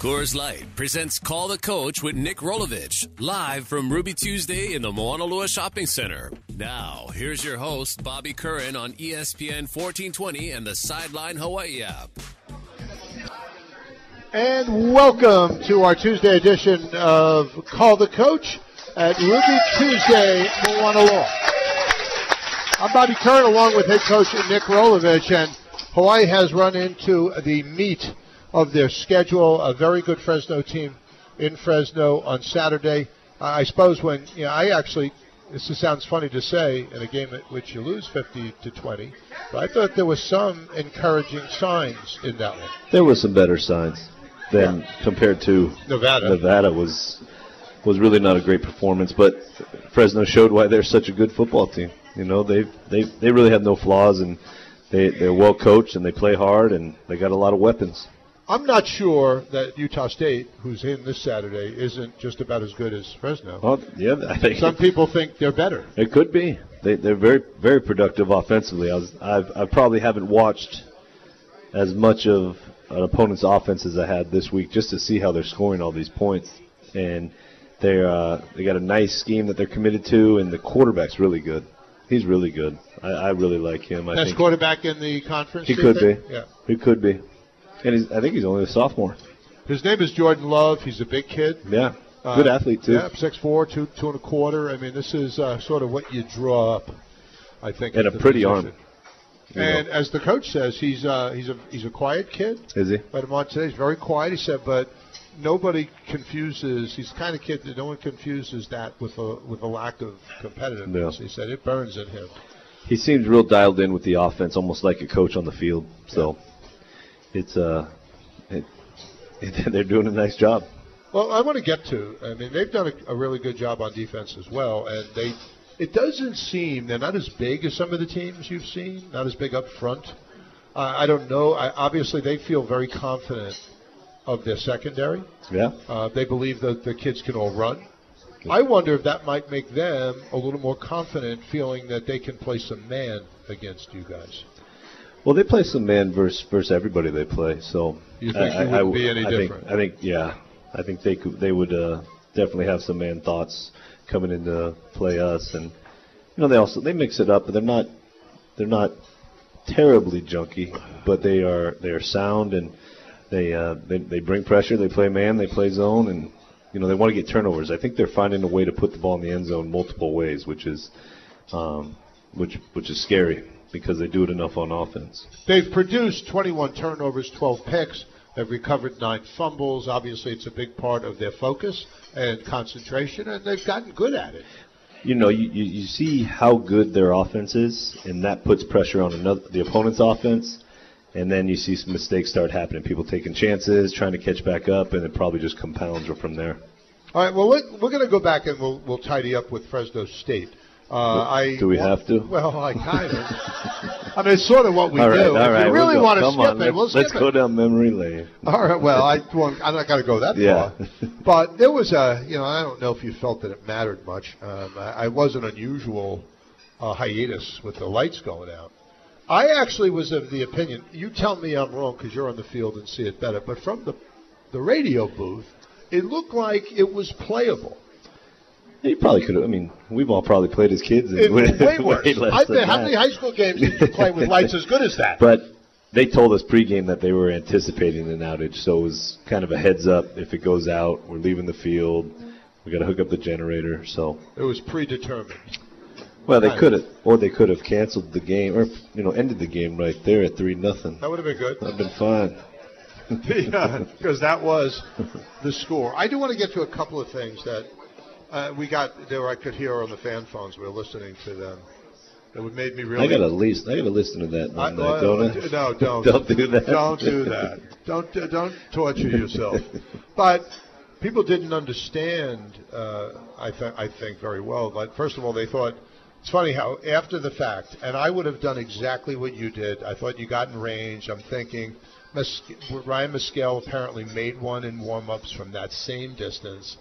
Coors Light presents Call the Coach with Nick Rolovich, live from Ruby Tuesday in the Mauna Loa Shopping Center. Now, here's your host, Bobby Curran on ESPN 1420 and the Sideline Hawaii app. And welcome to our Tuesday edition of Call the Coach at Ruby Tuesday, Mauna Loa. I'm Bobby Curran along with head coach Nick Rolovich, and Hawaii has run into the meat of their schedule, a very good Fresno team in Fresno on Saturday. I suppose when, this sounds funny to say in a game at which you lose 50-20, but I thought there was some encouraging signs in that one. There were some better signs than compared to Nevada. Nevada was really not a great performance, but Fresno showed why they're such a good football team. You know, they really have no flaws, and they're well coached and they play hard and they got a lot of weapons. I'm not sure that Utah State, who's in this Saturday, isn't just about as good as Fresno. Well, yeah, I think some people think they're better. It could be. They're very, very productive offensively. I probably haven't watched as much of an opponent's offense as I had this week just to see how they're scoring all these points. And they got a nice scheme that they're committed to, and the quarterback's really good. He's really good. I really like him. Best quarterback in the conference? He could be. Yeah. He could be. And I think he's only a sophomore. His name is Jordan Love. He's a big kid. Yeah, good athlete, too. Yeah, 6'4", 2 1/4. I mean, this is sort of what you draw up, I think. And a pretty arm. And as the coach says, he's a quiet kid. Is he? But him on today, he's very quiet. He said, but nobody confuses. He's the kind of kid that no one confuses that with a lack of competitiveness. Yeah. He said it burns in him. He seems real dialed in with the offense, almost like a coach on the field. So. Yeah. They're doing a nice job. Well, I want to get to, I mean, they've done a really good job on defense as well, and it doesn't seem, they're not as big as some of the teams you've seen, not as big up front. I don't know. Obviously, they feel very confident of their secondary. Yeah. They believe that the kids can all run. I wonder if that might make them a little more confident, feeling that they can play some man against you guys. Well, they play some man versus everybody they play, so you think it wouldn't be any different? I think they would definitely have some man thoughts coming in to play us, and they mix it up, but they're not terribly junky, but they are sound, and they bring pressure, they play man, they play zone, and they want to get turnovers. I think they're finding a way to put the ball in the end zone multiple ways, which is scary, because they do it enough on offense. They've produced 21 turnovers, 12 picks. They've recovered 9 fumbles. Obviously, it's a big part of their focus and concentration, and they've gotten good at it. You see how good their offense is, and that puts pressure on the opponent's offense, and then you see some mistakes start happening. People taking chances, trying to catch back up, and it probably just compounds from there. All right, well, we're going to go back and we'll tidy up with Fresno State. Do we have to? Well, I kind of. I mean, it's sort of what we do. All right, if you really want to skip it, we'll skip it. Let's go down memory lane. All right, well, I'm not going to go that far. But there was I don't know if you felt that it mattered much. I was an unusual hiatus with the lights going out. I actually was of the opinion, you tell me I'm wrong because you're on the field and see it better, but from the radio booth, it looked like it was playable. You probably could have. I mean, we've all probably played as kids. Way worse. How many high school games did you play with lights as good as that? But they told us pregame that they were anticipating an outage, so it was kind of a heads up. If it goes out, we're leaving the field. We got to hook up the generator. So it was predetermined. Well, they could have canceled the game, or ended the game right there at 3-0. That would have been good. That would have been fine. Because that was the score. I do want to get to a couple of things that. We got there. I could hear on the fan phones. We were listening to them. It made me really. I got to listen to that one night, don't I? No, don't. Don't do that. Don't do that. Don't torture yourself. But people didn't understand. I think very well. But first of all, they thought it's funny how after the fact, and I would have done exactly what you did. I thought you got in range. I'm thinking. Ryan Mescal apparently made one in warm-ups from that same distance.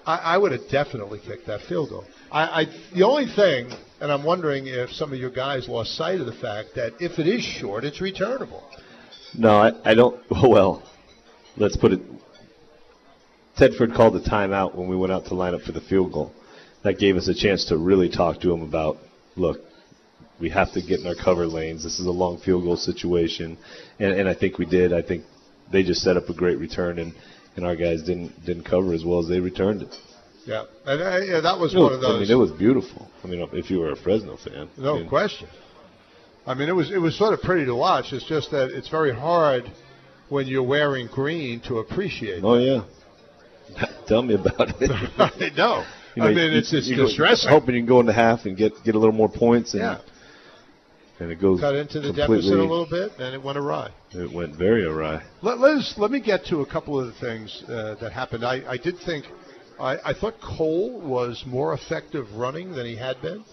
I would have definitely kicked that field goal. The only thing, and I'm wondering if some of your guys lost sight of the fact that if it is short, it's returnable. No, I don't. Well, let's put it Tedford called the timeout when we went out to line up for the field goal. That gave us a chance to really talk to him about, look, we have to get in our cover lanes. This is a long field goal situation, and I think we did. I think they just set up a great return, and our guys didn't cover as well as they returned it. Yeah, and that was one of those. I mean, it was beautiful. I mean, if you were a Fresno fan, no question. I mean, it was sort of pretty to watch. It's just that it's very hard when you're wearing green to appreciate. Oh yeah, tell me about it. I know. I mean, it's distressing. Hoping you can go into half and get a little more points. And, and it goes cut into the deficit a little bit, and it went awry. It went very awry. Let me get to a couple of the things that happened. I did think. I thought Cole was more effective running than he had been.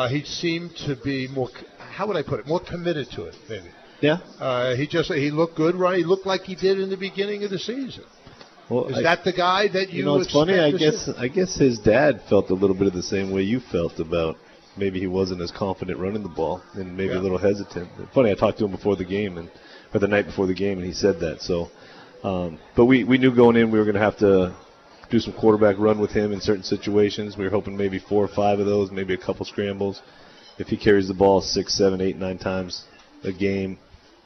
He seemed to be more, how would I put it, more committed to it, maybe. Yeah. He looked good running. He looked like he did in the beginning of the season. Well, Is that the guy that you know, it's funny. I guess his dad felt a little bit of the same way you felt about maybe he wasn't as confident running the ball and maybe a little hesitant. Funny, I talked to him before the game or the night before the game, and he said that. So, but we knew going in we were going to have to do some quarterback run with him in certain situations. We were hoping maybe 4 or 5 of those, maybe a couple scrambles. If he carries the ball 6, 7, 8, 9 times a game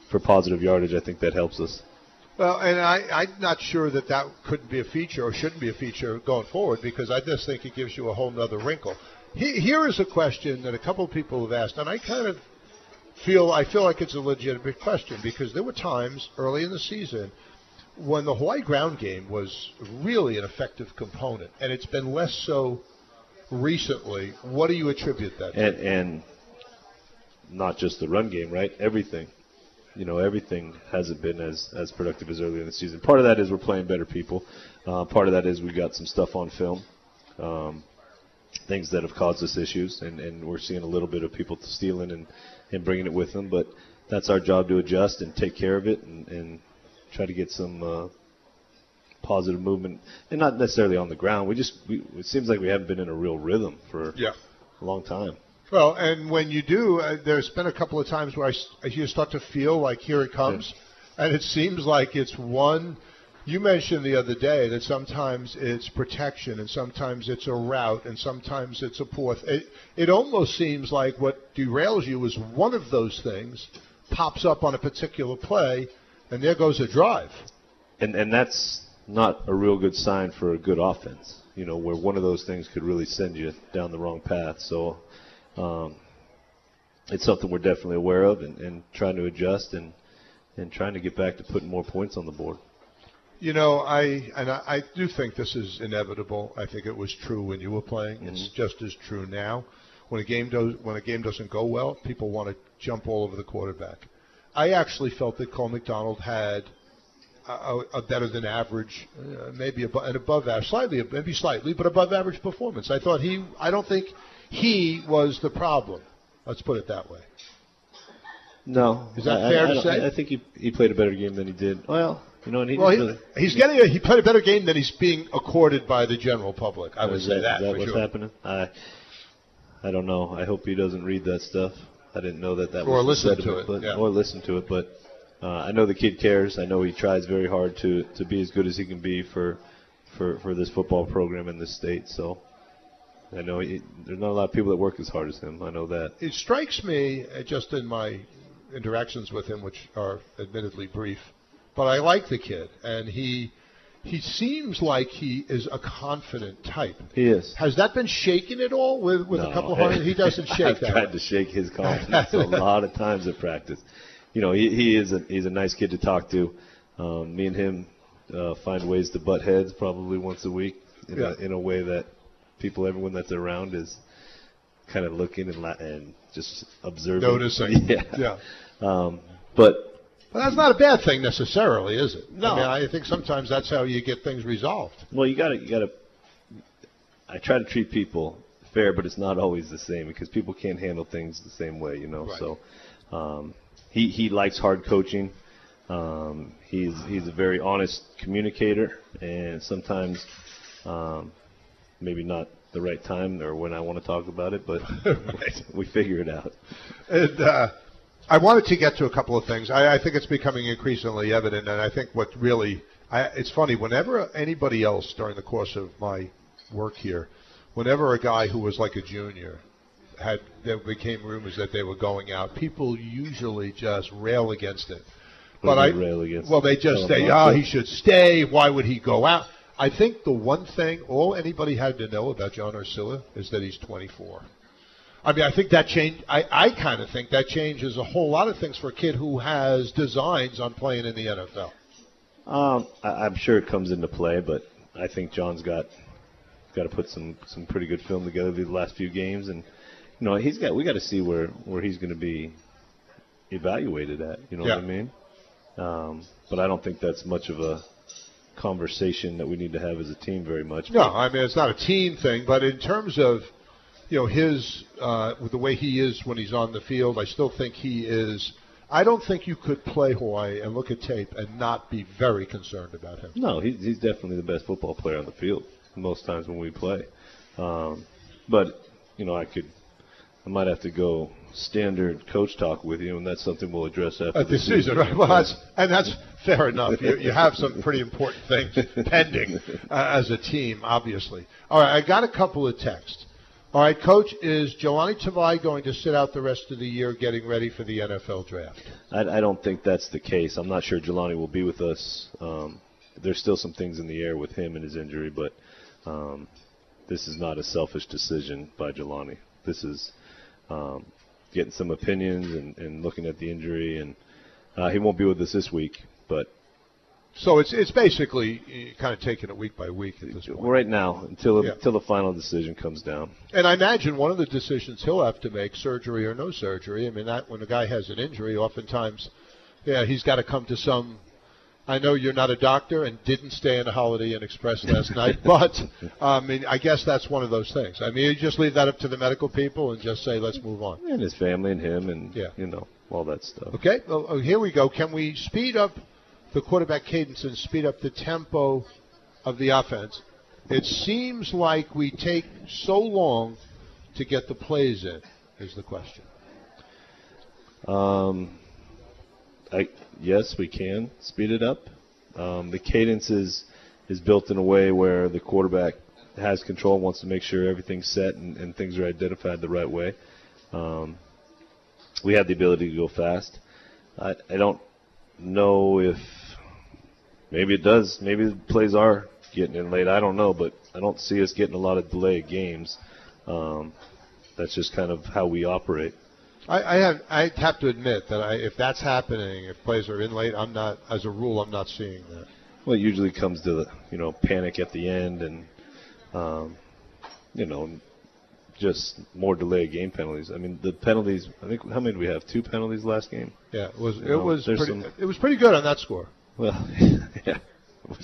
for positive yardage, I think that helps us. Well, and I'm not sure that couldn't be a feature or shouldn't be a feature going forward, because I just think it gives you a whole nother wrinkle. Here is a question that a couple of people have asked, and I kind of feel like it's a legitimate question, because there were times early in the season when the Hawaii ground game was really an effective component, and it's been less so recently. What do you attribute that to? And not just the run game, right? Everything. Everything hasn't been as productive as earlier in the season. Part of that is we're playing better people. Part of that is we got some stuff on film, things that have caused us issues, and we're seeing a little bit of people stealing and bringing it with them. But that's our job to adjust and take care of it and try to get some positive movement, and not necessarily on the ground. It seems like we haven't been in a real rhythm for a long time. Well, and when you do, there's been a couple of times where you start to feel like here it comes, and it seems like it's one. You mentioned the other day that sometimes it's protection, and sometimes it's a route, and sometimes it's a fourth. It almost seems like what derails you is one of those things pops up on a particular play, and there goes a drive. And that's not a real good sign for a good offense, where one of those things could really send you down the wrong path. So it's something we're definitely aware of and trying to adjust and trying to get back to putting more points on the board. I do think this is inevitable. I think it was true when you were playing. Mm-hmm. It's just as true now. When a game doesn't go well, people want to jump all over the quarterback. I actually felt that Cole McDonald had a better than average, maybe an above average, maybe slightly, but above average performance. I don't think he was the problem. Let's put it that way. No. Is that fair to say? I think he played a better game than he did. Well, he played a better game than he's being accorded by the general public. I would say that. Is that what's happening? I don't know. I hope he doesn't read that stuff. I didn't know that or was listen to it. Or listen to it. But I know the kid cares. I know he tries very hard to be as good as he can be for this football program in this state. So I know there's not a lot of people that work as hard as him. I know that. It strikes me, just in my interactions with him, which are admittedly brief, but I like the kid, and he seems like he is a confident type. He is. Has that been shaken at all with a couple of hundred? He doesn't shake that. I've tried to shake his confidence a lot of times at practice. He's a nice kid to talk to. Me and him find ways to butt heads probably once a week in a way that everyone that's around is kind of looking and just observing. Noticing. Yeah. But that's not a bad thing necessarily, is it? No. I think sometimes that's how you get things resolved. Well, you gotta. I try to treat people fair, but it's not always the same because people can't handle things the same way, Right. So, he likes hard coaching. He's a very honest communicator, and sometimes, maybe not the right time or when I want to talk about it, but we figure it out. And I wanted to get to a couple of things. I think it's becoming increasingly evident, and I think what really It's funny, whenever anybody else during the course of my work here, whenever a guy who was like a junior there became rumors that they were going out, people usually just rail against it. They just say, he should stay. Why would he go out? I think the one thing all anybody had to know about John Ursula is that he's 24. I mean, I think that change. I kind of think that changes a whole lot of things for a kid who has designs on playing in the NFL. I'm sure it comes into play, but I think John's got to put some pretty good film together these last few games, and we got to see where he's going to be evaluated at. You know what I mean? But I don't think that's much of a conversation that we need to have as a team very much. No, I mean, it's not a team thing, but in terms of his the way he is when he's on the field, I still think he is. I don't think you could play Hawaii and look at tape and not be very concerned about him. No, he's definitely the best football player on the field most times when we play. But I might have to go standard coach talk with you, and that's something we'll address after the season. Right? Well, that's fair enough. You have some pretty important things pending as a team, obviously. All right, I got a couple of texts. All right, Coach, is Jelani Tavai going to sit out the rest of the year getting ready for the NFL draft? I don't think that's the case. I'm not sure Jelani will be with us. There's still some things in the air with him and his injury, but this is not a selfish decision by Jelani. This is getting some opinions and looking at the injury, and he won't be with us this week. But so it's basically kind of taking it week by week at this point. Right now, until the final decision comes down. And I imagine one of the decisions he'll have to make, surgery or no surgery. I mean, when a guy has an injury, oftentimes, he's got to come to some. I know you're not a doctor and didn't stay in a Holiday Inn Express last night, but I mean, I guess that's one of those things. I mean, you just leave that up to the medical people and just say, let's move on. And his family and him and, all that stuff. Okay, well, here we go. Can we speed up the quarterback cadence and speed up the tempo of the offense? It seems like we take so long to get the plays in, is the question. Yes, we can speed it up. The cadence is built in a way where the quarterback has control, wants to make sure everything's set and things are identified the right way. We have the ability to go fast. I don't know if maybe it does. Maybe the plays are getting in late. I don't know, but I don't see us getting a lot of delayed games. That's just kind of how we operate. I have to admit that if that's happening, if plays are in late, I'm not, as a rule, I'm not seeing that. Well, it usually comes to the, panic at the end and, just more delayed game penalties. I mean, the penalties, I think, how many did we have? 2 penalties last game? Yeah, it was pretty good on that score. Well, yeah.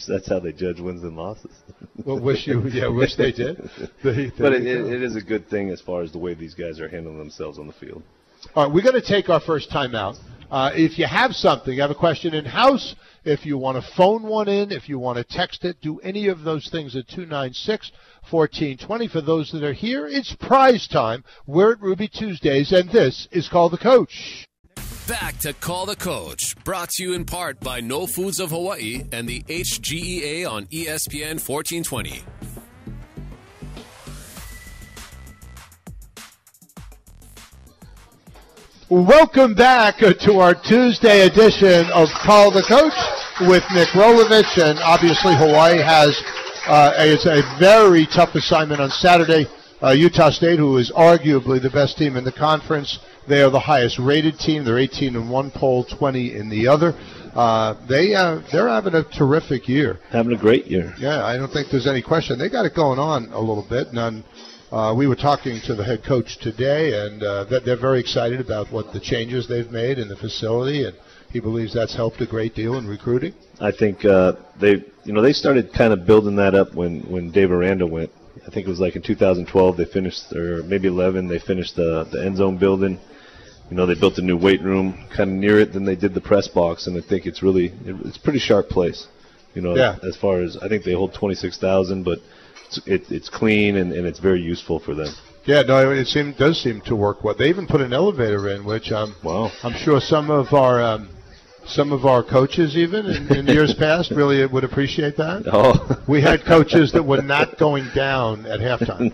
That's how they judge wins and losses. Well, wish they did. But it is a good thing as far as the way these guys are handling themselves on the field. All right, we're going to take our first time out. If you have something, you have a question in-house, if you want to phone one in, if you want to text it, do any of those things at 296-1420. For those that are here, it's prize time. We're at Ruby Tuesdays, and this is Call the Coach. Back to Call the Coach, brought to you in part by No Foods of Hawaii and the HGEA on ESPN 1420. Welcome back to our Tuesday edition of Call the Coach with Nick Rolovich, and obviously Hawaii has it's a very tough assignment on Saturday. Utah State, who is arguably the best team in the conference, they are the highest rated team. They're 18 in one poll, 20 in the other. They're having a terrific year. Having a great year. Yeah, I don't think there's any question. They got it going on a little bit. We were talking to the head coach today, and they're very excited about what the changes they've made in the facility, and he believes that's helped a great deal in recruiting. I think they started kind of building that up when Dave Aranda went. I think it was like in 2012 they finished, or maybe 11, they finished the end zone building. They built a new weight room kind of near it. Then they did the press box, and I think it's a pretty sharp place. As far as I think they hold 26,000, but it's clean and it's very useful for them. Yeah, no, it does seem to work well. They even put an elevator in, which I'm sure some of our Some of our coaches, even in years past, really would appreciate that. Oh. We had coaches that were not going down at halftime.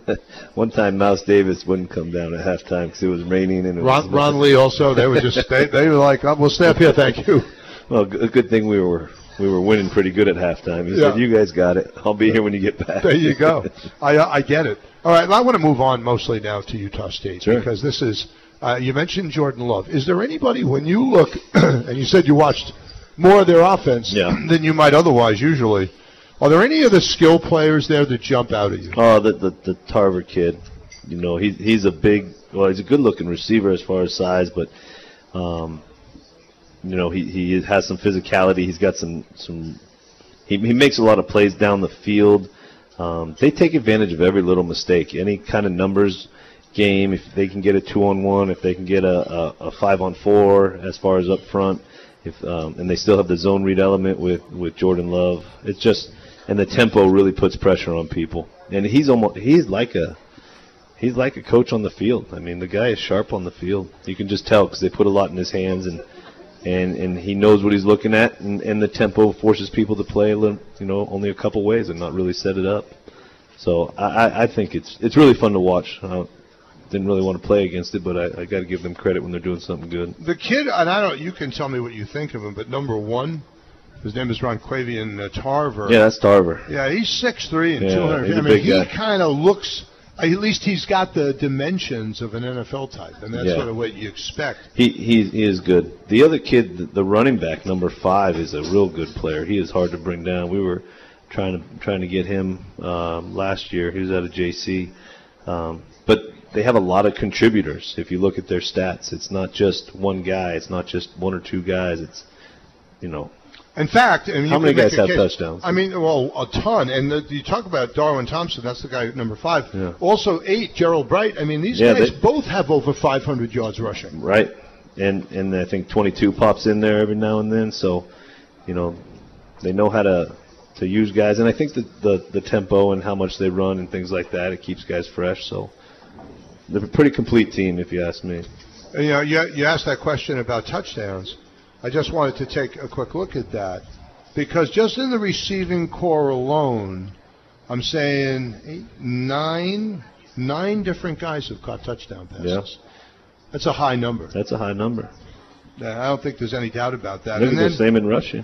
One time, Mouse Davis wouldn't come down at halftime because it was raining and it was Ron Lee also. They were just they were like, oh, "We'll stay up here, thank you." Well, a good thing we were winning pretty good at halftime. He said, "You guys got it. I'll be here when you get back." There you go. I get it. All right, I want to move on mostly now to Utah State because this is. You mentioned Jordan Love. Is there anybody, when you look, and you said you watched more of their offense than you might otherwise usually, are there any of the skill players there that jump out at you? Oh, the Tarver kid. You know, he's a good-looking receiver as far as size, but, you know, he has some physicality. He's got some he makes a lot of plays down the field. They take advantage of every little mistake, any kind of numbers game. If they can get a 2-on-1, if they can get a 5-on-4 as far as up front, and they still have the zone read element with Jordan Love. It's just, and the tempo really puts pressure on people. And he's like a coach on the field. I mean, the guy is sharp on the field. You can just tell because they put a lot in his hands, and he knows what he's looking at, and the tempo forces people to play only a couple ways and not really set it up. So I think it's really fun to watch. Didn't really want to play against it, but I got to give them credit when they're doing something good. The kid, and you can tell me what you think of him, but number 1, his name is Ronquavian Tarver. Yeah, that's Tarver. Yeah, he's 6'3" and 200. He's a big guy. He kind of looks, at least he's got the dimensions of an NFL type, and that's sort of what you expect. He is good. The other kid, the running back, number 5, is a real good player. He is hard to bring down. We were trying to get him last year. He was out of JC. But they have a lot of contributors. If you look at their stats, it's not just one guy. It's not just 1 or 2 guys. It's, In fact, how many guys have touchdowns? I mean, well, a ton. And you talk about Darwin Thompson. That's the guy, number 5. Yeah. Also, 8, Gerald Bright. I mean, these guys both have over 500 yards rushing. Right. And I think 22 pops in there every now and then. So, they know how to use guys. And I think the tempo and how much they run and things like that, it keeps guys fresh. So they're a pretty complete team, if you ask me. You asked that question about touchdowns. I just wanted to take a quick look at that because just in the receiving core alone, I'm saying 9 different guys have caught touchdown passes. Yeah. That's a high number. That's a high number. I don't think there's any doubt about that. Maybe the same in rushing.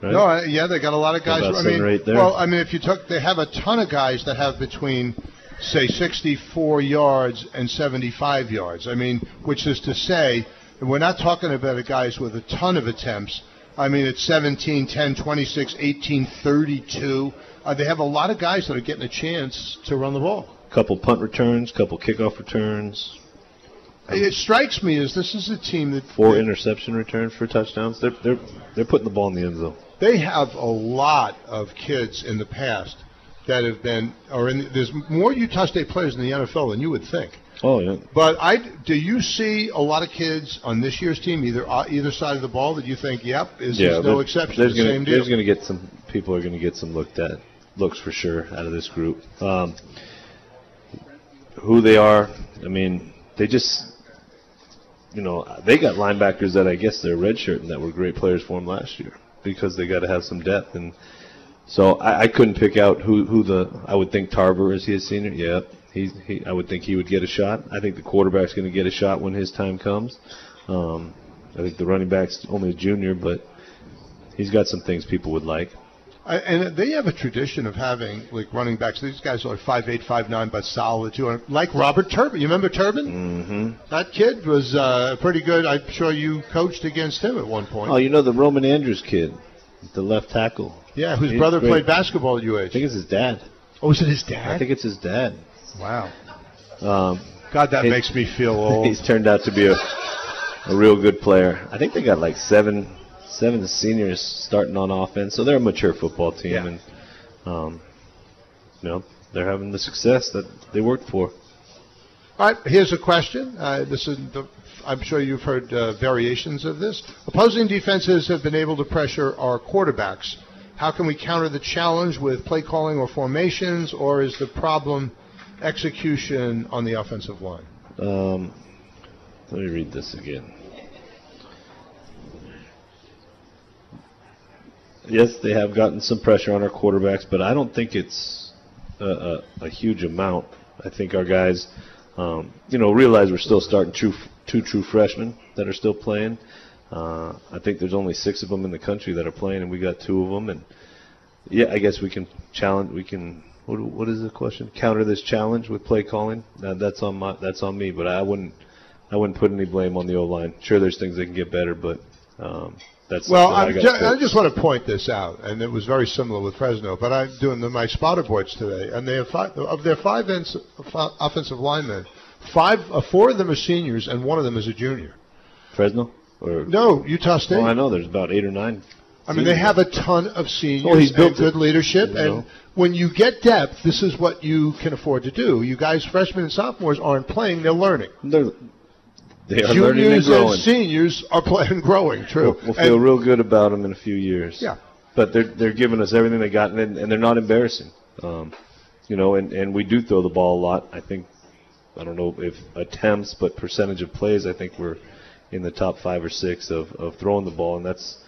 Right? No, they got a lot of guys. If you they have a ton of guys that have between, say, 64 yards and 75 yards. I mean, which is to say, we're not talking about guys with a ton of attempts. I mean, it's 17, 10, 26, 18, 32. They have a lot of guys that are getting a chance to run the ball. Couple punt returns, couple kickoff returns. It strikes me as this is a team that 4 interception returns for touchdowns. They're putting the ball in the end zone. They have a lot of kids in the past that have been, there's more Utah State players in the NFL than you would think. Oh, yeah. But do you see a lot of kids on this year's team, either side of the ball, that you think, is no exception? There's going to get some people are going to get some looks for sure out of this group. Who they are, I mean, they just, they got linebackers that I guess they're redshirting that were great players for them last year because they got to have some depth. And so I couldn't pick out who I would think Tarver is. He a senior? Yeah. I would think he would get a shot. I think the quarterback's going to get a shot when his time comes. I think the running back's only a junior, but he's got some things people would like. And they have a tradition of having running backs. These guys are 5'8", 5'9", but solid too. Like Robert Turbin. You remember Turbin? Mm-hmm. That kid was pretty good. I'm sure you coached against him at one point. Oh, the Roman Andrews kid, the left tackle. Yeah, whose brother played basketball at UH. I think it's his dad. Oh, is it his dad? I think it's his dad. Wow. God, that makes me feel old. He's turned out to be a real good player. I think they got 7 seniors starting on offense, so they're a mature football team, and they're having the success that they worked for. All right, here's a question. I'm sure you've heard variations of this. Opposing defenses have been able to pressure our quarterbacks. How can we counter the challenge with play calling or formations, or is the problem execution on the offensive line? Let me read this again. Yes, they have gotten some pressure on our quarterbacks, but I don't think it's a huge amount. I think our guys, realize we're still starting two true freshmen that are still playing. I think there's only 6 of them in the country that are playing, and we got 2 of them. And yeah, I guess we can challenge. We can. What is the question? Counter this challenge with play calling. That's on me. But I wouldn't put any blame on the O-line. Sure, there's things that can get better, but that's. Well, I just want to point this out, and it was very similar with Fresno. But I'm doing my spotter boards today, and they have 5 of their 5 offensive linemen. 4 of them are seniors, and 1 of them is a junior. Fresno? Or no, Utah State. Oh, I know. There's about 8 or 9. I mean, they have a ton of seniors he's built and good leadership. And when you get depth, this is what you can afford to do. You guys, freshmen and sophomores, aren't playing. They're learning. They are Juniors learning and growing. And seniors are playing growing, true. We'll feel real good about them in a few years. Yeah. But they're giving us everything they got, and they're not embarrassing. And we do throw the ball a lot. I think, I don't know if attempts, but percentage of plays, I think we're in the top 5 or 6 of throwing the ball, and that's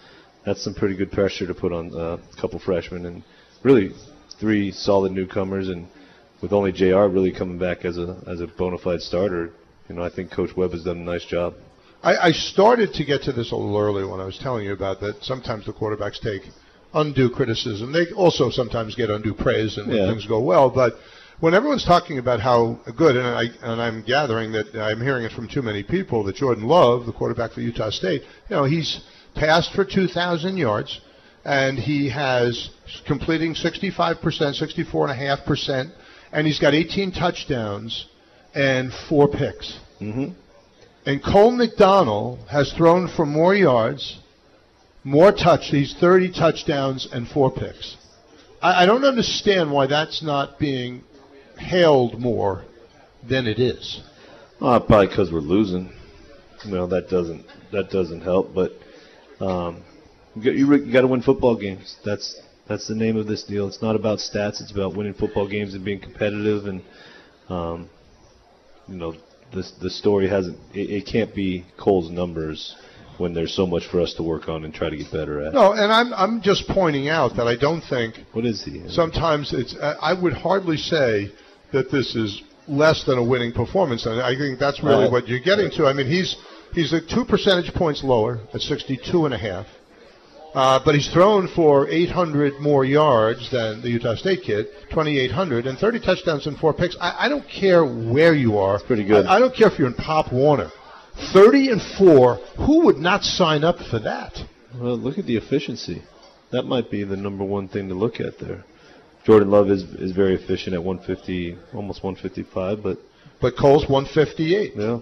some pretty good pressure to put on a couple freshmen and really 3 solid newcomers, and with only JR really coming back as a bona fide starter, I think Coach Webb has done a nice job. I started to get to this a little early when I was telling you about that sometimes the quarterbacks take undue criticism. They also sometimes get undue praise and when things go well, but when everyone's talking about how good, and I'm gathering that I'm hearing it from too many people, that Jordan Love, the quarterback for Utah State, he's passed for 2,000 yards, and he has completing 65%, 64.5%, and he's got 18 touchdowns and 4 picks. Mm-hmm. And Cole McDonald has thrown for more yards, he's 30 touchdowns and 4 picks. I don't understand why that's not being hailed more than it is. Probably because we're losing. That doesn't help, but you got to win football games. That's the name of this deal. It's not about stats. It's about winning football games and being competitive. And the story hasn't. It can't be Cole's numbers when there's so much for us to work on and try to get better at. No, and I'm just pointing out that I don't think. What is he? Sometimes it's. I would hardly say that this is less than a winning performance, and I think that's really what you're getting to. I mean, he's at 2 percentage points lower at 62.5. But he's thrown for 800 more yards than the Utah State kid, 2,800, and 30 touchdowns and 4 picks. I don't care where you are. That's pretty good. I don't care if you're in Pop Warner. 30 and 4, who would not sign up for that? Well, look at the efficiency. That might be the number one thing to look at there. Jordan Love is very efficient at 150, almost 155, but Cole's 158. Yeah.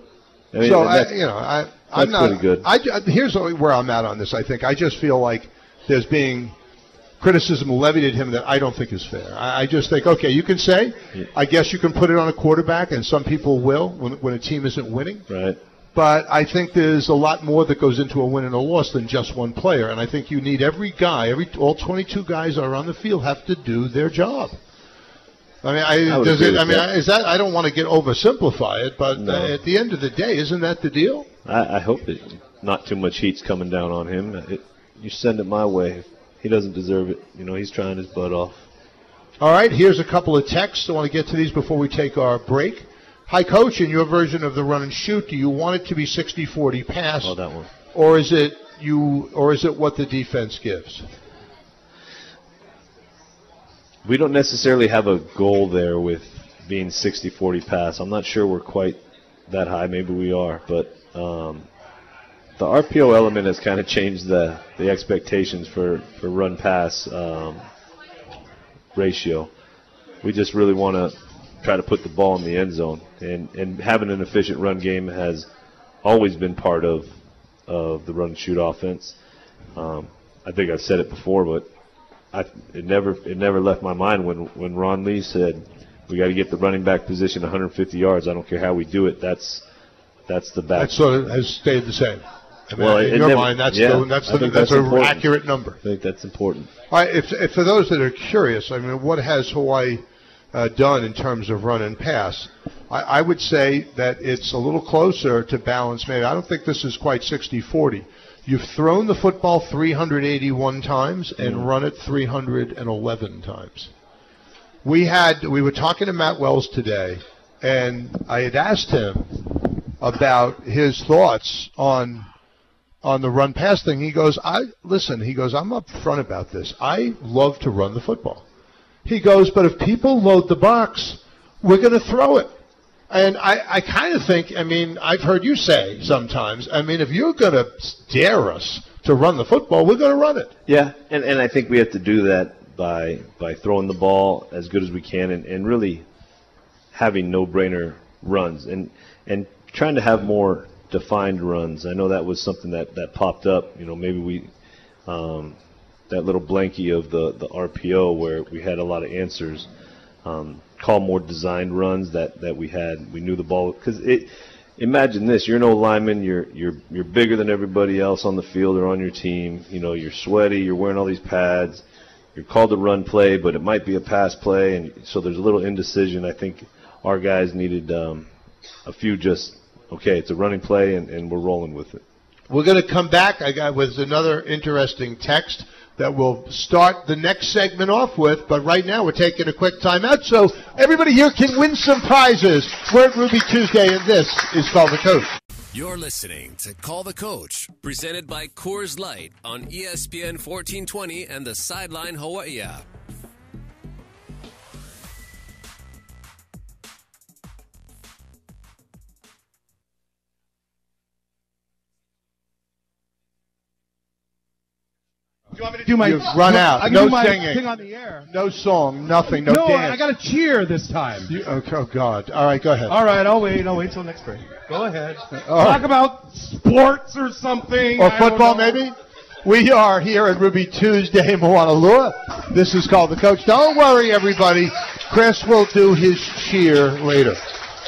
I mean, so I'm not pretty good. Here's where I'm at on this. I think I just feel like there's being criticism levied at him that I don't think is fair. I just think, okay, you can say, I guess you can put it on a quarterback, and some people will when a team isn't winning. Right. But I think there's a lot more that goes into a win and a loss than just one player. And I think you need every guy, all 22 guys are on the field have to do their job. I mean, I don't want to get oversimplify it, but at the end of the day, isn't that the deal? I hope that not too much heat's coming down on him. You send it my way. He doesn't deserve it. He's trying his butt off. All right, here's a couple of texts. I want to get to these before we take our break. Hi, Coach. In your version of the run and shoot, do you want it to be 60-40 pass? Oh, that one. Or is it what the defense gives? We don't necessarily have a goal there with being 60-40 pass. I'm not sure we're quite that high. Maybe we are. But the RPO element has kind of changed the expectations for run-pass ratio. We just really want to try to put the ball in the end zone. And having an efficient run game has always been part of the run-and-shoot offense. I think I've said it before, but it never left my mind when Ron Lee said we got to get the running back position 150 yards. I don't care how we do it. That's the back. That sort of has stayed the same. I mean, well, in your mind, that's an accurate number. I think that's important. All right, if for those that are curious, I mean, what has Hawaii done in terms of run and pass? I would say that it's a little closer to balance. Maybe I don't think this is quite 60-40. You've thrown the football 381 times and run it 311 times. We were talking to Matt Wells today, and I had asked him about his thoughts on the run pass thing. He goes, I'm up front about this. I love to run the football. He goes, but if people load the box, we're going to throw it. And I kind of think, I've heard you say sometimes, if you're going to dare us to run the football, we're going to run it. Yeah, and I think we have to do that by throwing the ball as good as we can and really having no-brainer runs and trying to have more defined runs. I know that was something that popped up. Maybe we that little blankie of the RPO where we had a lot of answers. Call more designed runs that we had. We knew the ball because imagine this: you're an old lineman, you're bigger than everybody else on the field or on your team. You're sweaty, you're wearing all these pads. You're called to run play, but it might be a pass play, and so there's a little indecision. I think our guys needed a few just okay. It's a running play, and we're rolling with it. We're going to come back. I got with another interesting text that we'll start the next segment off with, but right now we're taking a quick timeout so everybody here can win some prizes. We're at Ruby Tuesday, and this is Call the Coach. You're listening to Call the Coach, presented by Coors Light on ESPN 1420 and the Sideline Hawaii app. Do you want me to do my... You've run out. I can No do my singing. thing on the air. No song, nothing, no dance. No, I got to cheer this time. Oh, God. All right, go ahead. All right, I'll wait till next break. Go ahead. Talk about sports or something. Or football, maybe? We are here at Ruby Tuesday in Moanalua. This is Called the Coach. Don't worry, everybody. Chris will do his cheer later.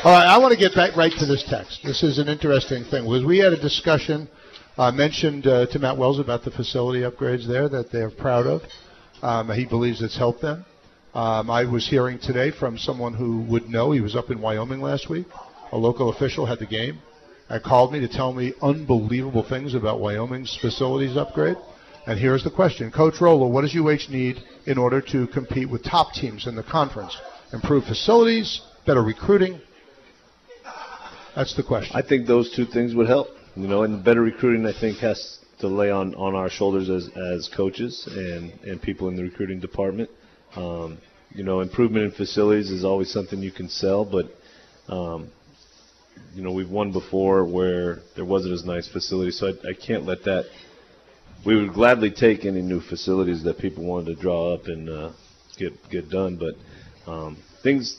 All right, I want to get back right to this text. This is an interesting thing. Because we had a discussion... mentioned to Matt Wells about the facility upgrades there that they're proud of. He believes it's helped them. I was hearing today from someone who would know. He was up in Wyoming last week. A local official had the game. Called me to tell me unbelievable things about Wyoming's facilities upgrade. And here's the question. Coach Rolo, what does UH need in order to compete with top teams in the conference? Improve facilities, better recruiting? That's the question. I think those two things would help. And better recruiting, I think, has to lay on our shoulders as coaches and people in the recruiting department. Improvement in facilities is always something you can sell, but, we've won before where there wasn't as nice facilities, so I can't let that. We would gladly take any new facilities that people wanted to draw up and get done, but things,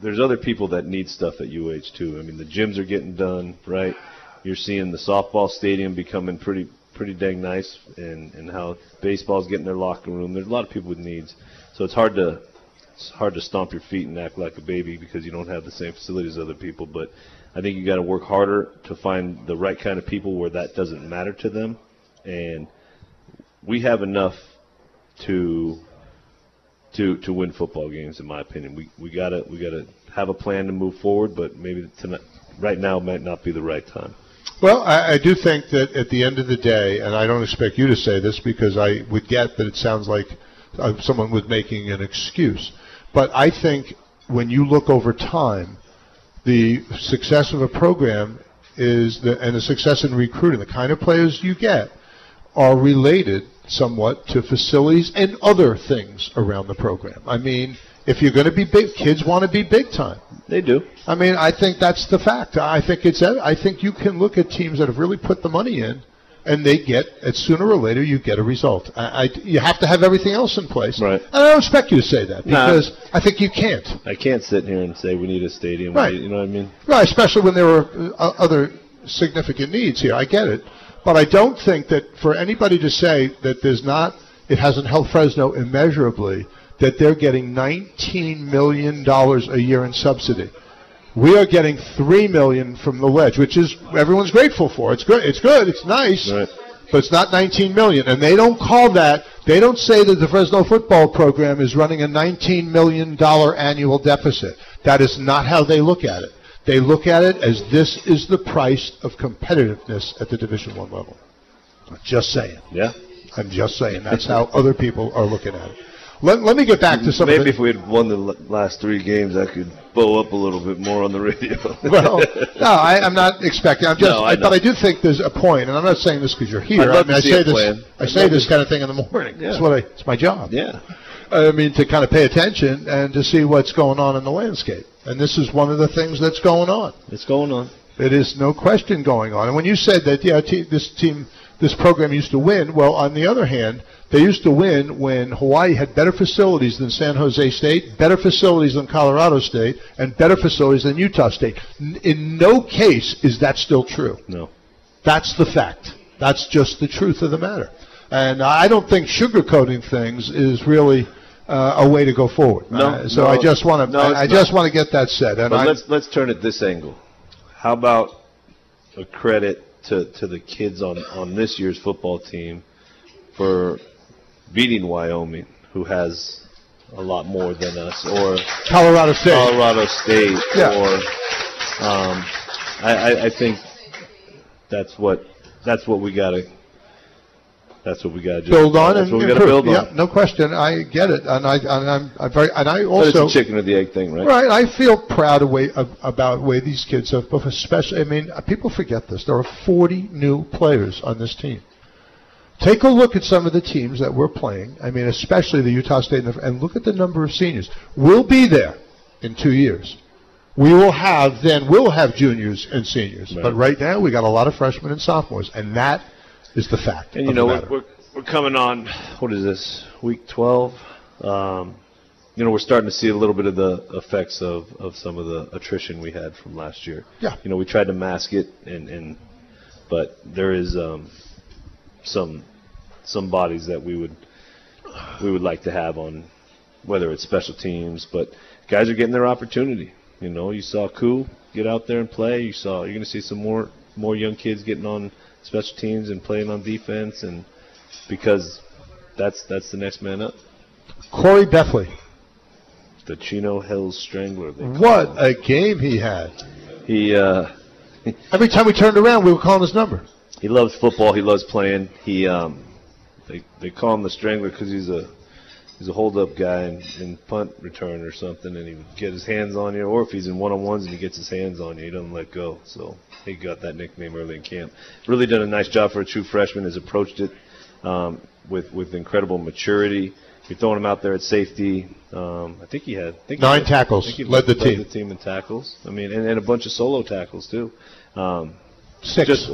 there's other people that need stuff at UH too. The gyms are getting done, right? You're seeing the softball stadium becoming pretty dang nice, and how baseball's getting their locker room. There's a lot of people with needs, so it's hard to stomp your feet and act like a baby because you don't have the same facilities as other people. But I think you got to work harder to find the right kind of people where that doesn't matter to them, and we have enough to win football games, in my opinion. We gotta have a plan to move forward, but maybe right now might not be the right time. Well, I do think that at the end of the day, and I don't expect you to say this because I would get that it sounds like someone was making an excuse, but I think when you look over time, the success of a program and the success in recruiting, the kind of players you get, are related somewhat to facilities and other things around the program. If you're going to be big, kids want to be big time. They do. I think that's the fact. I think you can look at teams that have really put the money in, and sooner or later you get a result. You have to have everything else in place. Right. And I don't expect you to say that because I think you can't. I can't sit here and say we need a stadium. Right. You know what I mean? Right, especially when there are other significant needs here. I get it. But I don't think that for anybody to say that it hasn't helped Fresno immeasurably, that they're getting $19 million a year in subsidy. We are getting $3 million from the ledge, which is everyone's grateful for. It's good. It's nice, right. But it's not $19 million. And they don't call that. They don't say that the Fresno football program is running a $19 million annual deficit. That is not how they look at it. They look at it as this is the price of competitiveness at the Division I level. Just saying. Yeah. I'm just saying. That's how other people are looking at it. Let me get back to some. Maybe if we had won the last 3 games, I could bow up a little bit more on the radio. Well, no, I'm not expecting. I'm just, but I do think there's a point, and I'm not saying this because you're here. I say this kind of thing in the morning. Yeah. It's my job. Yeah. I mean, to kind of pay attention and to see what's going on in the landscape. And this is one of the things that's going on. It's going on. It is no question going on. And when you said that, this program used to win, well, on the other hand, they used to win when Hawaii had better facilities than San Jose State, better facilities than Colorado State, and better facilities than Utah State. In no case is that still true. No. That's the fact. That's just the truth of the matter. And I don't think sugarcoating things is really a way to go forward. I just want to get that said. And let's turn it this angle. How about a credit to the kids on this year's football team for beating Wyoming, who has a lot more than us, or Colorado State, yeah. Or I think that's what we gotta. That's what we got to build on. That's what we got to build on. Yeah, no question. I get it, and I also. But it's a chicken or the egg thing, right? Right. I feel proud about the way these kids have, especially. I mean, people forget this. There are 40 new players on this team. Take a look at some of the teams that we're playing. I mean, especially the Utah State, and look at the number of seniors. We'll be there in 2 years. We'll have juniors and seniors, right. But right now we got a lot of freshmen and sophomores, and that is the fact. And we're coming on, what is this, week 12? We're starting to see a little bit of the effects of some of the attrition we had from last year. Yeah. We tried to mask it, but there is some bodies that we would like to have on, whether it's special teams, but guys are getting their opportunity. You saw Koo get out there and play. You're going to see some more young kids getting on special teams and playing on defense, and because that's the next man up. Corey Bethley, the Chino Hills Strangler. What a game he had! He every time we turned around, we were calling his number. He loves football. He loves playing. They call him the Strangler because he's a hold-up guy in punt return or something, and he would get his hands on you, or if he's in one-on-ones and he gets his hands on you, he doesn't let go. So he got that nickname early in camp. Really done a nice job for a true freshman. Has approached it with incredible maturity. You're throwing him out there at safety. I think he had 9 tackles. Led the team in tackles. I mean, and a bunch of solo tackles too. 6.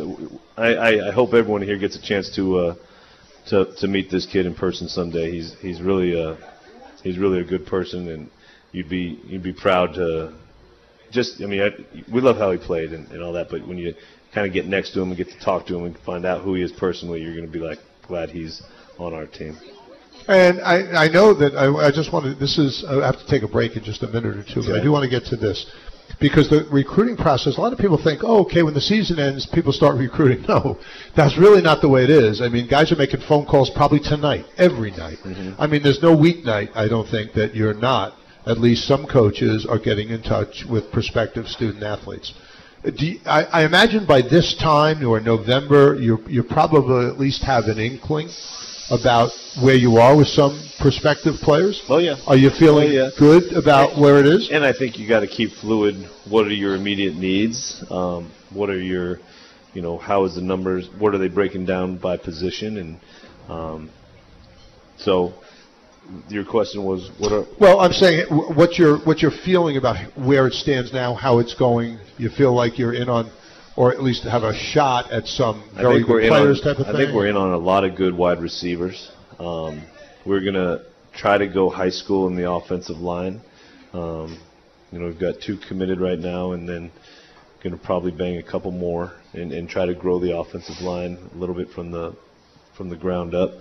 I hope everyone here gets a chance to meet this kid in person someday. He's really a good person, and you'd be proud to. We love how he played and all that, but when you kind of get next to him and get to talk to him and find out who he is personally, you're going to be like glad he's on our team. And I know that I just want to. I have to take a break in just a minute or two, but I do want to get to this. Because the recruiting process, a lot of people think, when the season ends, people start recruiting. No, that's really not the way it is. I mean, guys are making phone calls probably tonight, every night. Mm-hmm. I mean, there's no weeknight, I don't think, that you're not. At least some coaches are getting in touch with prospective student athletes. I imagine by this time, or November, you probably at least have an inkling about where you are with some prospective players? Oh, yeah. Are you feeling good about where it is? And I think you got to keep fluid. What are your immediate needs? What are your, how is the numbers? What are they breaking down by position? And so your question was, what are? Well, I'm saying what you're feeling about where it stands now, how it's going. You feel like you're in on, or at least have a shot at some very good players type of thing? I think we're in on a lot of good wide receivers. We're going to try to go high school in the offensive line. We've got 2 committed right now, and then going to probably bang a couple more and try to grow the offensive line a little bit from the ground up.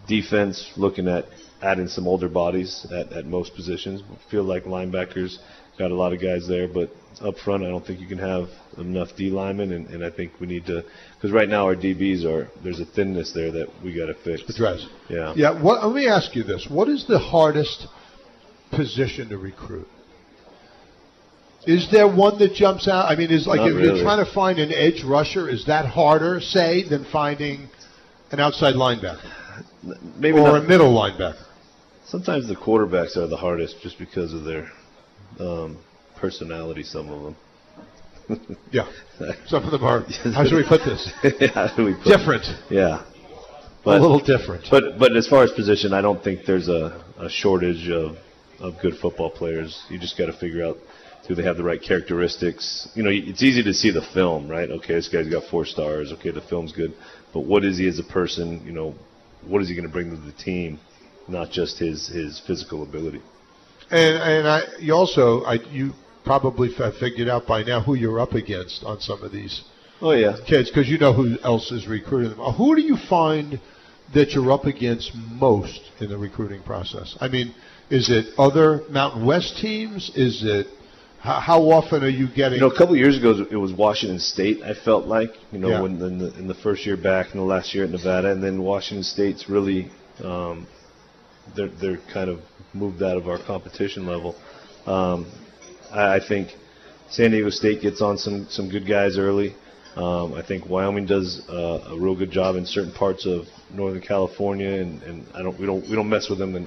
Defense, looking at adding some older bodies at most positions. Feel like linebackers, got a lot of guys there, but up front, I don't think you can have enough D linemen, and I think we need to, because right now our DBs there's a thinness there that we got to fix. Address. Yeah. Yeah. Let me ask you this: what is the hardest position to recruit? Is there one that jumps out? I mean, is like if Not really. you're trying to find an edge rusher, is that harder, say, than finding an outside linebacker Maybe or not. a middle linebacker? Sometimes the quarterbacks are the hardest just because of their personality, some of them. Yeah. Some of them are, how should we put this? How do we put Different. Yeah. A little different. But as far as position, I don't think there's a shortage of good football players. You just got to figure out, do they have the right characteristics? You know, it's easy to see the film, right? Okay, this guy's got 4 stars. Okay, the film's good. But what is he as a person? You know, what is he going to bring to the team? Not just his physical ability. And you probably have figured out by now who you're up against on some of these Oh, yeah. kids, because you know who else is recruiting them. Who do you find that you're up against most in the recruiting process? I mean, is it other Mountain West teams? Is it how often are you getting? You know, a couple of years ago, it was Washington State. I felt like, you know, Yeah. when in the first year back, in the last year at Nevada, and then Washington State's really they're kind of moved out of our competition level. I think San Diego State gets on some good guys early. I think Wyoming does a real good job in certain parts of Northern California, and we don't mess with them. And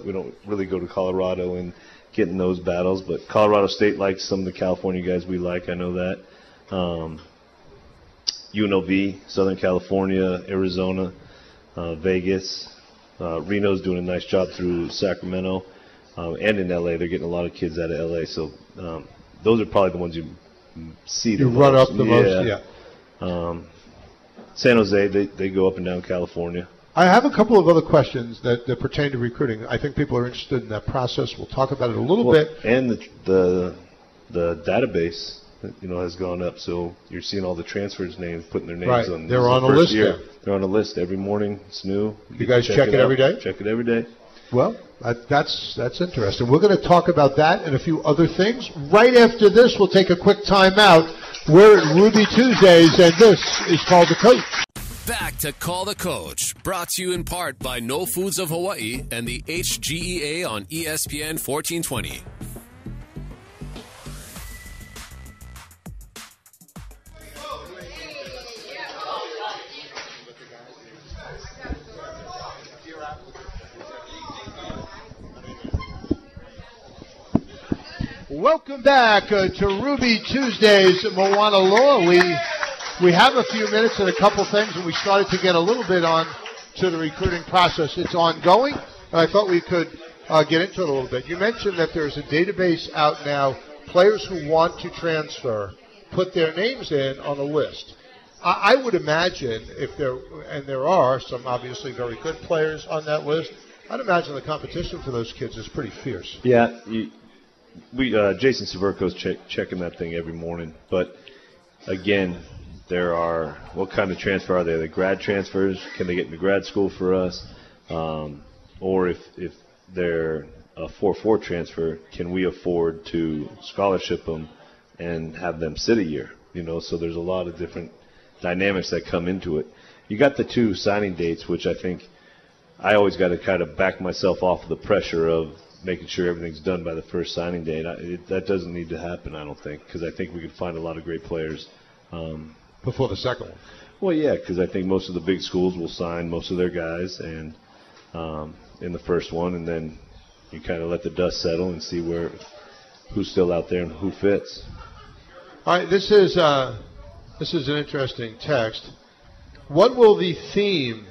we don't really go to Colorado and get in those battles. But Colorado State likes some of the California guys we like. I know that. UNLV, Southern California, Arizona, Vegas. Reno's doing a nice job through Sacramento. And in LA, they're getting a lot of kids out of LA. So those are probably the ones you see the You most. run up the most, yeah. San Jose, they go up and down California. I have a couple of other questions that pertain to recruiting. I think people are interested in that process. We'll talk about it a little bit. And the database, you know, has gone up. So you're seeing all the transfers names, putting their names Right. on. They're This is on the a first list year. now. They're on a list every morning. It's new. You guys check it out. every day? Check it every day. Well, that's interesting. We're going to talk about that and a few other things. Right after this, we'll take a quick time out. We're at Ruby Tuesdays, and this is Called the Coach. Back to Call the Coach, brought to you in part by No Foods of Hawaii and the HGEA on ESPN 1420. Welcome back to Ruby Tuesdays at Moana Loa. We have a few minutes and a couple things, and we started to get a little bit on to the recruiting process. It's ongoing, and I thought we could get into it a little bit. You mentioned that there's a database out now. Players who want to transfer put their names in on a list. I would imagine there are some obviously very good players on that list, I'd imagine the competition for those kids is pretty fierce. Yeah, Jason Severco's checking that thing every morning. But again, there are, what kind of transfer are they? Are they grad transfers? Can they get into grad school for us? Or if they're a 4-4 transfer, can we afford to scholarship them and have them sit a year? You know, so there's a lot of different dynamics that come into it. You got the 2 signing dates, which I think I always got to kind of back myself off of the pressure of making sure everything's done by the first signing day. That doesn't need to happen, I don't think, because I think we could find a lot of great players. Before the second one. Well, yeah, because I think most of the big schools will sign most of their guys and in the first one, and then you kind of let the dust settle and see who's still out there and who fits. All right, this is an interesting text. What will the theme,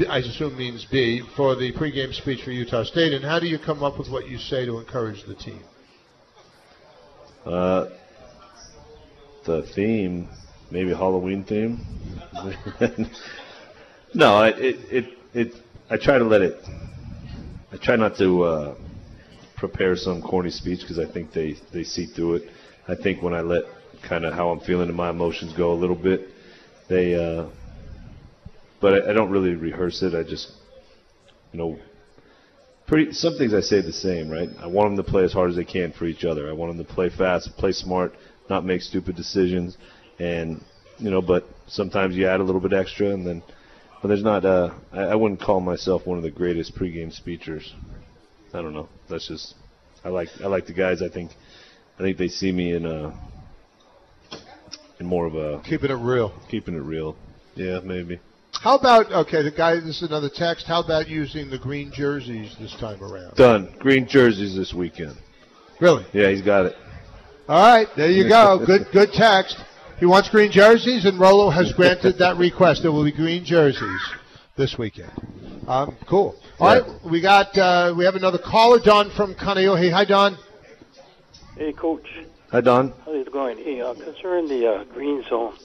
I assume means be, for the pregame speech for Utah State, and how do you come up with what you say to encourage the team? The theme, maybe a Halloween theme. No, I try to let it. I try not to prepare some corny speech because I think they see through it. I think when I let kind of how I'm feeling and my emotions go a little bit, but I don't really rehearse it. I just, some things I say the same, right? I want them to play as hard as they can for each other. I want them to play fast, play smart, not make stupid decisions, and but sometimes you add a little bit extra, but there's not. I wouldn't call myself one of the greatest pregame speechers. I don't know. That's just I like the guys. I think they see me in more of a keeping it real. Keeping it real. Yeah, maybe. How about, okay, this is another text. How about using the green jerseys this time around? Done. Green jerseys this weekend. Really? Yeah, he's got it. All right, there you go. Good text. He wants green jerseys, and Rolo has granted that request. There will be green jerseys this weekend. Cool. All right, we have another caller, Don from Kaneohe. Hi, Don. Hey, Coach. Hi, Don. How's it going? Hey, concerning the green zone,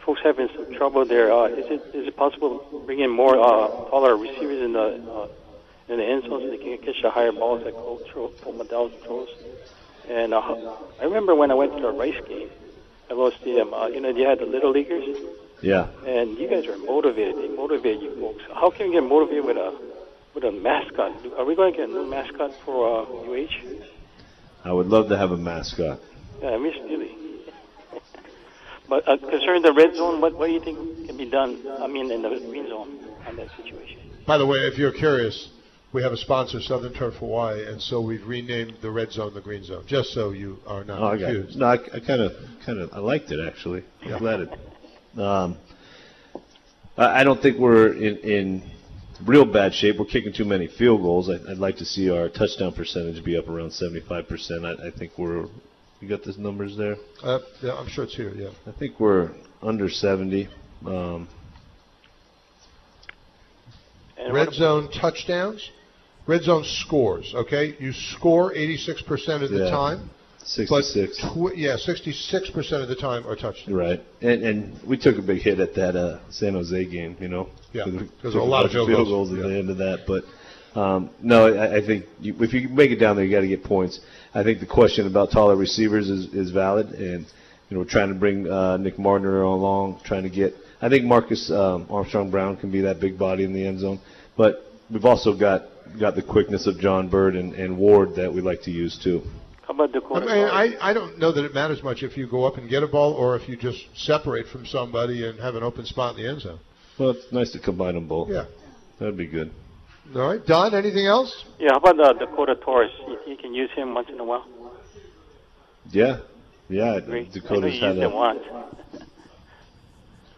folks having some trouble there. Is it possible to bring in more taller receivers in the end zone so they can catch the higher balls that Coach Madel throws? And I remember when I went to the Rice game at Rolo Stadium. They had the little leaguers. Yeah. And you guys are motivated. They motivate you folks. How can we get motivated with a mascot? Are we going to get a new mascot for UH? I would love to have a mascot. Yeah, I miss Billy. But concerning the red zone, what do you think can be done? I mean, in the green zone on that situation. By the way, if you're curious, we have a sponsor, Southern Turf Hawaii, and so we've renamed the red zone the green zone, just so you are not confused. No, I kind of I liked it actually. I'm glad it. I don't think we're in real bad shape. We're kicking too many field goals. I'd like to see our touchdown percentage be up around 75%. I think you got the numbers there? Yeah, I'm sure it's here, yeah. I think we're under 70. Red zone touchdowns? Red zone scores, okay? You score 86% of the time. 66. 66% of the time are touchdowns. Right. And we took a big hit at that San Jose game, Yeah, because a lot of field goals at the end of that. But, no, I think if you make it down there, you got to get points. I think the question about taller receivers is valid. And, we're trying to bring Nick Martiner along, trying to get – I think Marcus Armstrong-Brown can be that big body in the end zone. But we've also got the quickness of John Bird and Ward that we like to use too. How about the corner? I don't know that it matters much if you go up and get a ball or if you just separate from somebody and have an open spot in the end zone. Well, it's nice to combine them both. Yeah. That'd be good. All right. Don, anything else? Yeah, how about Dakota Torres? You can use him once in a while. Yeah. Great. Dakota's had a... once.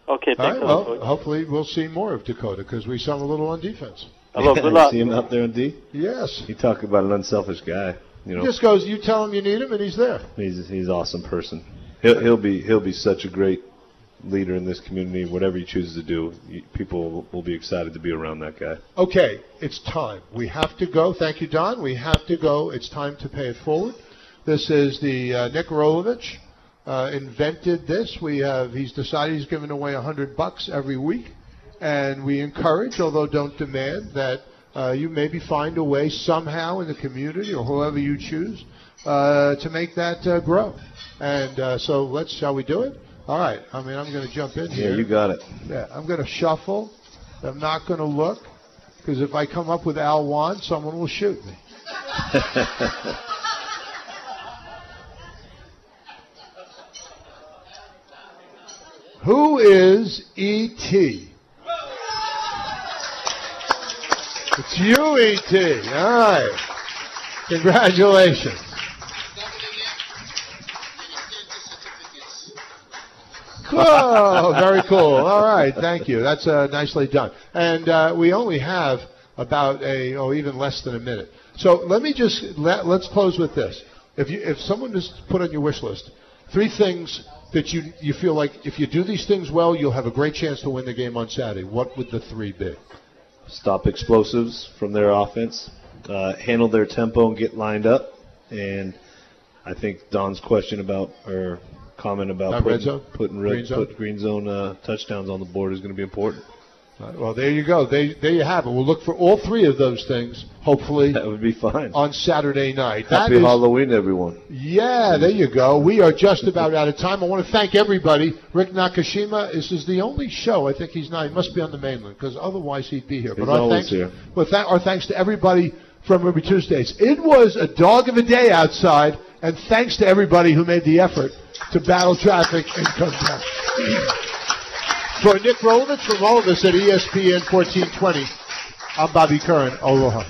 Okay, thanks. All right, well, hopefully we'll see more of Dakota because we saw him a little on defense. Hello, good luck. See him out there on D? Yes. You talk about an unselfish guy. He just goes, you tell him you need him, and he's there. He's an awesome person. He'll be such a great leader in this community. Whatever he chooses to do, people will be excited to be around that guy. Okay, it's time. We have to go. Thank you, Don. We have to go. It's time to pay it forward. This is the Nick Rolovich invented this. He's decided he's giving away $100 every week, and we encourage, although don't demand, that you maybe find a way somehow in the community or whoever you choose to make that grow. And so shall we do it? All right. I'm going to jump in here. Yeah, you got it. Yeah, I'm going to shuffle. I'm not going to look because if I come up with Al Wan, someone will shoot me. Who is E.T.? It's you, E.T. All right. Congratulations. Cool. Very cool. All right. Thank you. That's nicely done. And we only have about even less than a minute. So let me let's close with this. If someone just put on your wish list 3 things that you feel like if you do these things well, you'll have a great chance to win the game on Saturday, what would the 3 be? Stop explosives from their offense, handle their tempo and get lined up. And I think Don's question about or comment about putting green zone touchdowns on the board is going to be important. Well, there you go. There you have it. We'll look for all 3 of those things, hopefully. That would be fine. On Saturday night. Happy Halloween, everyone. Yeah, there you go. We are just about out of time. I want to thank everybody. Rick Nakashima, this is the only show. I think he's not. He must be on the mainland because otherwise he'd be here. He's always here. Our thanks to everybody from Ruby Tuesdays. It was a dog of a day outside, and thanks to everybody who made the effort to battle traffic and come back. For Nick Rolovich, from all of us at ESPN 1420, I'm Bobby Curran. Aloha.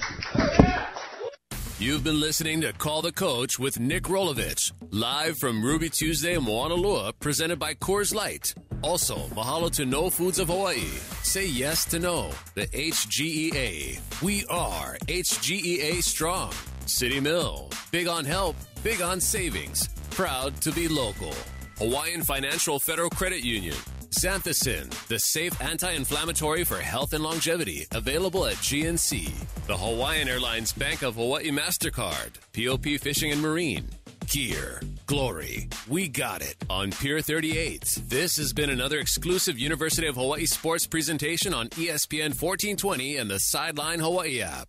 You've been listening to Call the Coach with Nick Rolovich, live from Ruby Tuesday in Moanalua, presented by Coors Light. Also, mahalo to No Foods of Hawaii. Say yes to no. The HGEA. We are HGEA Strong. City Mill. Big on help, big on savings. Proud to be local. Hawaiian Financial Federal Credit Union. Xanthicin, the safe anti-inflammatory for health and longevity, available at GNC. The Hawaiian Airlines Bank of Hawaii MasterCard. POP Fishing and Marine. Gear. Glory. We got it on Pier 38. This has been another exclusive University of Hawaii sports presentation on ESPN 1420 and the Sideline Hawaii app.